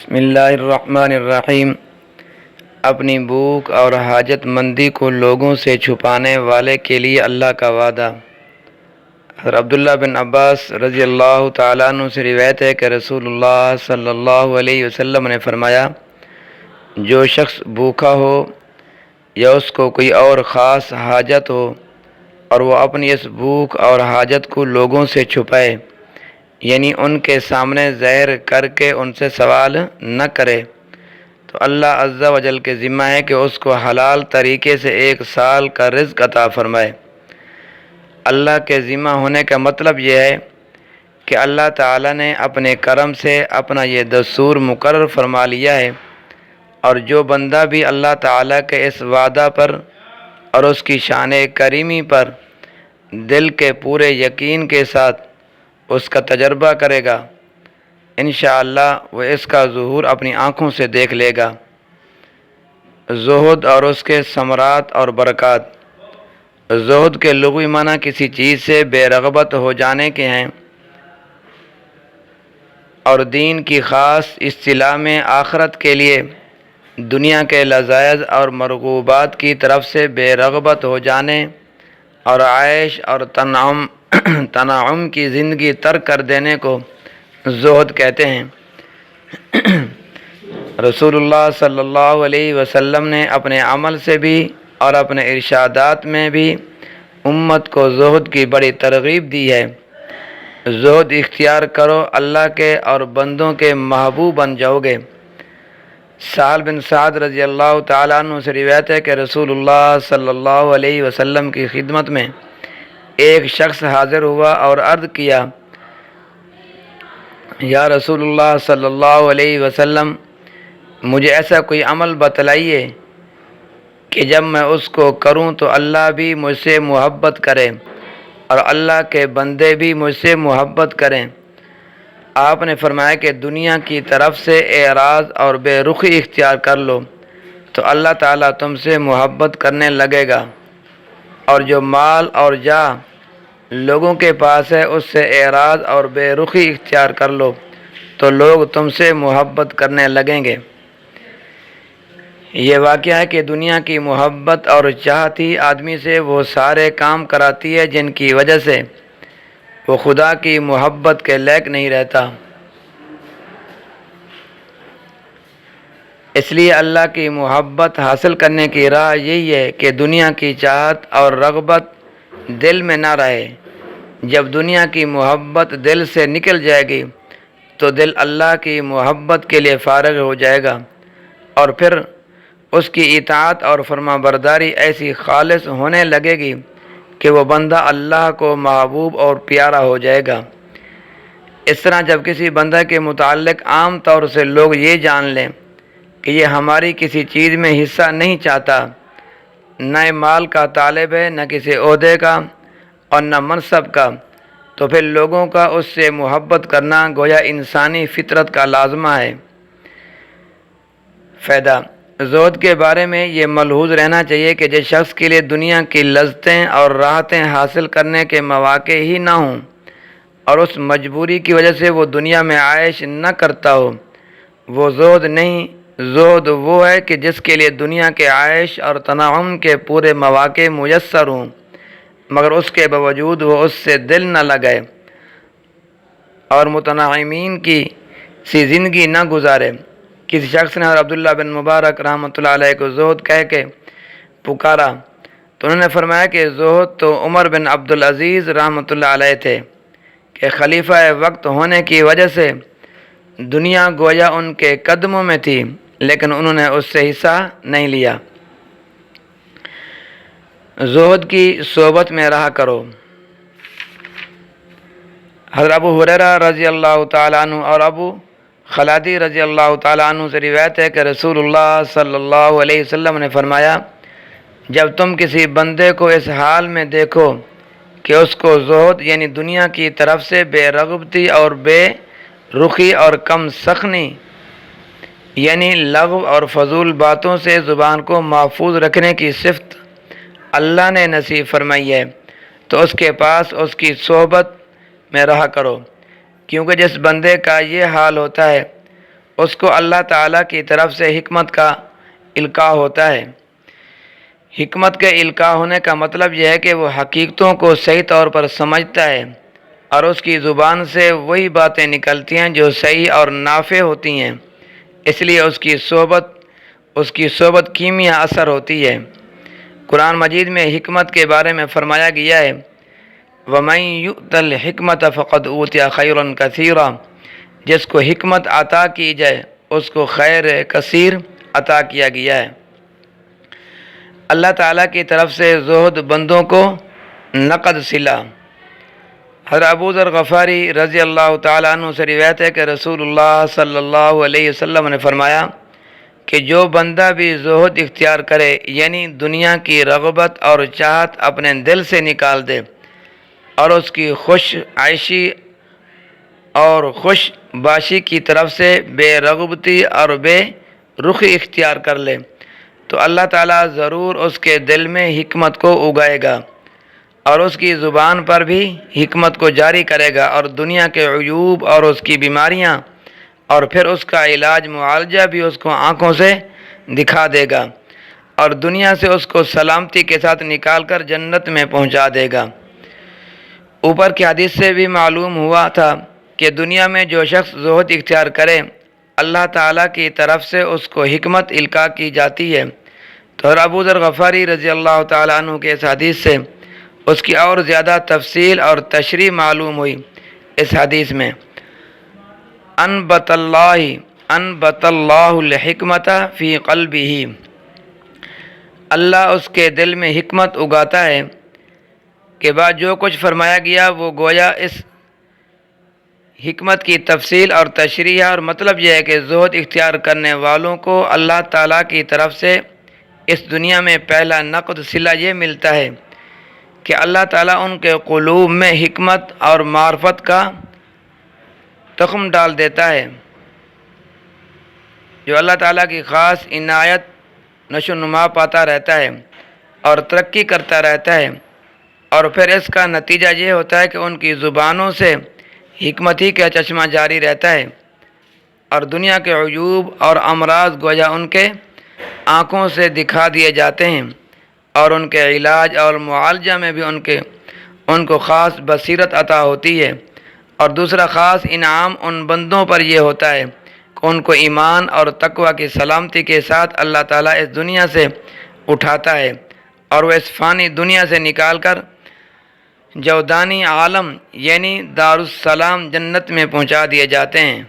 بسم اللہ الرحمن الرحیم۔ اپنی بھوک اور حاجت مندی کو لوگوں سے چھپانے والے کے لیے اللہ کا وعدہ۔ حضرت عبداللہ بن عباس رضی اللہ تعالیٰ عنہ سے روایت ہے کہ رسول اللہ صلی اللہ علیہ وسلم نے فرمایا، جو شخص بھوکا ہو یا اس کو کوئی اور خاص حاجت ہو اور وہ اپنی اس بھوک اور حاجت کو لوگوں سے چھپائے، یعنی ان کے سامنے ظاہر کر کے ان سے سوال نہ کرے، تو اللہ عز و جل کے ذمہ ہے کہ اس کو حلال طریقے سے 1 سال کا رزق عطا فرمائے۔ اللہ کے ذمہ ہونے کا مطلب یہ ہے کہ اللہ تعالیٰ نے اپنے کرم سے اپنا یہ دستور مقرر فرما لیا ہے، اور جو بندہ بھی اللہ تعالیٰ کے اس وعدہ پر اور اس کی شان کریمی پر دل کے پورے یقین کے ساتھ اس کا تجربہ کرے گا، انشاءاللہ وہ اس کا ظہور اپنی آنکھوں سے دیکھ لے گا۔ زہد اور اس کے ثمرات اور برکات۔ زہد کے لغوی معنی کسی چیز سے بے رغبت ہو جانے کے ہیں، اور دین کی خاص اصطلاح میں آخرت کے لیے دنیا کے لذائذ اور مرغوبات کی طرف سے بے رغبت ہو جانے اور عیش اور تنعم کی زندگی ترک کر دینے کو زہد کہتے ہیں۔ رسول اللہ صلی اللہ علیہ وسلم نے اپنے عمل سے بھی اور اپنے ارشادات میں بھی امت کو زہد کی بڑی ترغیب دی ہے۔ زہد اختیار کرو، اللہ کے اور بندوں کے محبوب بن جاؤ گے۔ سہل بن سعد رضی اللہ تعالیٰ عنہ سے روایت ہے کہ رسول اللہ صلی اللہ علیہ وسلم کی خدمت میں ایک شخص حاضر ہوا اور عرض کیا، یا رسول اللہ صلی اللہ علیہ وسلم، مجھے ایسا کوئی عمل بتلائیے کہ جب میں اس کو کروں تو اللہ بھی مجھ سے محبت کرے اور اللہ کے بندے بھی مجھ سے محبت کریں۔ آپ نے فرمایا کہ دنیا کی طرف سے اعراض اور بے رخی اختیار کر لو تو اللہ تعالیٰ تم سے محبت کرنے لگے گا، اور جو مال اور جاہ لوگوں کے پاس ہے اس سے اعراض اور بے رخی اختیار کر لو تو لوگ تم سے محبت کرنے لگیں گے۔ یہ واقعہ ہے کہ دنیا کی محبت اور چاہت ہی آدمی سے وہ سارے کام کراتی ہے جن کی وجہ سے وہ خدا کی محبت کے لائق نہیں رہتا۔ اس لیے اللہ کی محبت حاصل کرنے کی راہ یہی ہے کہ دنیا کی چاہت اور رغبت دل میں نہ رہے۔ جب دنیا کی محبت دل سے نکل جائے گی تو دل اللہ کی محبت کے لیے فارغ ہو جائے گا، اور پھر اس کی اطاعت اور فرما برداری ایسی خالص ہونے لگے گی کہ وہ بندہ اللہ کو محبوب اور پیارا ہو جائے گا۔ اس طرح جب کسی بندہ کے متعلق عام طور سے لوگ یہ جان لیں کہ یہ ہماری کسی چیز میں حصہ نہیں چاہتا، نہ مال کا طالب ہے، نہ کسی عہدے کا اور نہ منصب کا، تو پھر لوگوں کا اس سے محبت کرنا گویا انسانی فطرت کا لازمہ ہے۔ فائدہ۔ زہد کے بارے میں یہ ملحوظ رہنا چاہیے کہ جس شخص کے لیے دنیا کی لذتیں اور راحتیں حاصل کرنے کے مواقع ہی نہ ہوں اور اس مجبوری کی وجہ سے وہ دنیا میں عائش نہ کرتا ہو، وہ زہد نہیں۔ زہد وہ ہے کہ جس کے لیے دنیا کے عائش اور تنعم کے پورے مواقع میسر ہوں، مگر اس کے باوجود وہ اس سے دل نہ لگائے اور متنعمین کی سی زندگی نہ گزارے۔ کسی شخص نے حضرت عبداللہ بن مبارک رحمۃ اللہ علیہ کو زہد کہہ کے پکارا تو انہوں نے فرمایا کہ زہد تو عمر بن عبدالعزیز رحمۃ اللہ علیہ تھے کہ خلیفہ وقت ہونے کی وجہ سے دنیا گویا ان کے قدموں میں تھی، لیکن انہوں نے اس سے حصہ نہیں لیا۔ زہد کی صحبت میں رہا کرو۔ حضرت ابو ہریرہ رضی اللہ تعالیٰ عنہ اور ابو خلادی رضی اللہ تعالیٰ عنہ سے روایت ہے کہ رسول اللہ صلی اللہ علیہ وسلم نے فرمایا، جب تم کسی بندے کو اس حال میں دیکھو کہ اس کو زہد یعنی دنیا کی طرف سے بے رغبتی اور بے رخی اور کم سخنی یعنی لغو اور فضول باتوں سے زبان کو محفوظ رکھنے کی صفت اللہ نے نصیب فرمائی ہے، تو اس کے پاس اس کی صحبت میں رہا کرو، کیونکہ جس بندے کا یہ حال ہوتا ہے اس کو اللہ تعالیٰ کی طرف سے حکمت کا القاء ہوتا ہے۔ حکمت کے القاء ہونے کا مطلب یہ ہے کہ وہ حقیقتوں کو صحیح طور پر سمجھتا ہے اور اس کی زبان سے وہی باتیں نکلتی ہیں جو صحیح اور نافع ہوتی ہیں، اس لیے اس کی صحبت کیمیا اثر ہوتی ہے۔ قرآن مجید میں حکمت کے بارے میں فرمایا گیا ہے وَمَن يُؤْتَ الْحِكْمَةَ فَقَدْ أُوتِيَ خَيْرًا كَثِيرًا، جس کو حکمت عطا کی جائے اس کو خیر کثیر عطا کیا گیا ہے۔ اللہ تعالیٰ کی طرف سے زہد بندوں کو نقد صلہ۔ حضرت ابو ذر غفاری رضی اللہ تعالیٰ عنہ سے روایت ہے کہ رسول اللہ صلی اللہ علیہ وسلم نے فرمایا کہ جو بندہ بھی زہد اختیار کرے، یعنی دنیا کی رغبت اور چاہت اپنے دل سے نکال دے اور اس کی خوش عیشی اور خوش باشی کی طرف سے بے رغبتی اور بے رخی اختیار کر لے تو اللہ تعالیٰ ضرور اس کے دل میں حکمت کو اگائے گا اور اس کی زبان پر بھی حکمت کو جاری کرے گا اور دنیا کے عیوب اور اس کی بیماریاں اور پھر اس کا علاج معالجہ بھی اس کو آنکھوں سے دکھا دے گا اور دنیا سے اس کو سلامتی کے ساتھ نکال کر جنت میں پہنچا دے گا۔ اوپر کی حدیث سے بھی معلوم ہوا تھا کہ دنیا میں جو شخص زہد اختیار کرے اللہ تعالیٰ کی طرف سے اس کو حکمت القاء کی جاتی ہے۔ تو ابو ذر غفاری رضی اللہ تعالیٰ عنہ کے اس حدیث سے اس کی اور زیادہ تفصیل اور تشریح معلوم ہوئی۔ اس حدیث میں انبت اللہ الحکمت فی قلبہ، اللہ اس کے دل میں حکمت اگاتا ہے کہ بعد جو کچھ فرمایا گیا وہ گویا اس حکمت کی تفصیل اور تشریح ہے، اور مطلب یہ ہے کہ زہد اختیار کرنے والوں کو اللہ تعالیٰ کی طرف سے اس دنیا میں پہلا نقد صلہ یہ ملتا ہے کہ اللہ تعالیٰ ان کے قلوب میں حکمت اور معرفت کا تخم ڈال دیتا ہے، جو اللہ تعالیٰ کی خاص عنایت نشو و نما پاتا رہتا ہے اور ترقی کرتا رہتا ہے، اور پھر اس کا نتیجہ یہ ہوتا ہے کہ ان کی زبانوں سے حکمت ہی کا چشمہ جاری رہتا ہے اور دنیا کے عیوب اور امراض گویا ان کے آنکھوں سے دکھا دیے جاتے ہیں اور ان کے علاج اور معالجہ میں بھی ان کو خاص بصیرت عطا ہوتی ہے۔ اور دوسرا خاص انعام ان بندوں پر یہ ہوتا ہے کہ ان کو ایمان اور تقوی کی سلامتی کے ساتھ اللہ تعالیٰ اس دنیا سے اٹھاتا ہے اور وہ اس فانی دنیا سے نکال کر جودانی عالم یعنی دارالسلام جنت میں پہنچا دیے جاتے ہیں۔